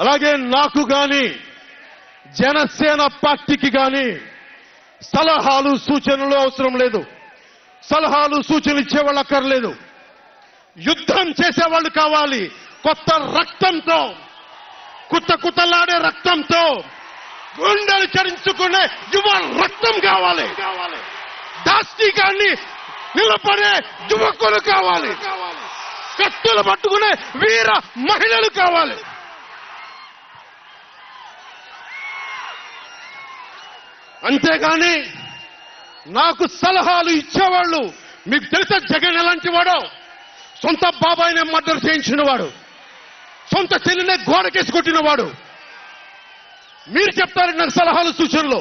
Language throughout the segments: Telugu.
అలాగే నాకు గాని జనసేన పార్టీకి గాని సలహాలు సూచనలు అవసరం లేదు. సలహాలు సూచనలు ఇచ్చేవాళ్ళు అక్కర్లేదు. యుద్ధం చేసేవాళ్ళు కావాలి. కొత్త రక్తంతో, కుత్తలాడే రక్తంతో, గుండెలు చరించుకునే యువ రక్తం కావాలి. దాష్టీకాన్ని నిలబడే యువకులు కావాలి. కత్తులు పట్టుకునే వీర మహిళలు కావాలి. అంతేగాని నాకు సలహాలు ఇచ్చేవాళ్ళు, మీకు తెలుసా జగన్ ఎలాంటి వాడో? సొంత బాబాయినే మర్డర్ చేయించిన వాడు, సొంత చెల్లినే గోడకేసి కొట్టిన వాడు. మీరు చెప్తారు నాకు సలహాలు సూచనలు.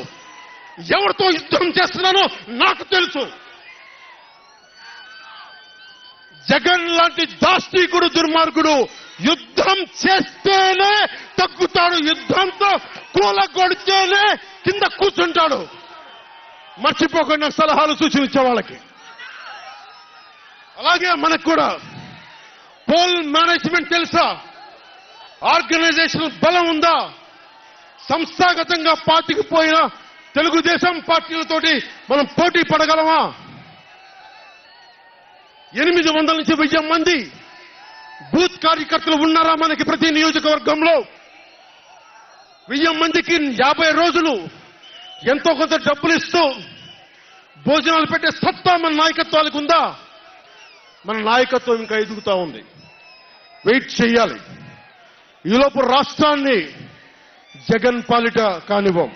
ఎవరితో యుద్ధం చేస్తున్నానో నాకు తెలుసు. జగన్ లాంటి దాష్టీకుడు, దుర్మార్గుడు యుద్ధం చేస్తేనే తగ్గుతాడు. యుద్ధంతో కూలగొడితేనే కింద కూర్చుంటాడు. మర్చిపోకుండా సలహాలు సూచనలు ఇచ్చే వాళ్ళకి. అలాగే మనకు కూడా పోల్ మేనేజ్మెంట్ తెలుసా? ఆర్గనైజేషన్ బలం ఉందా? సంస్థాగతంగా పాతికిపోయిన తెలుగుదేశం పార్టీలతోటి మనం పోటీ పడగలమా? 800 నుంచి 1000 మంది బూత్ కార్యకర్తలు ఉన్నారా మనకి ప్రతి నియోజకవర్గంలో? 1000 మందికి 50 రోజులు ఎంతో కొంత డబ్బులు ఇస్తూ భోజనాలు పెట్టే సత్తా మన నాయకత్వాలకు ఉందా? మన నాయకత్వం ఇంకా ఎదుగుతా ఉంది. వెయిట్ చేయాలి. ఈలోపు రాష్ట్రాన్ని జగన్ పాలిట కానివ్వం.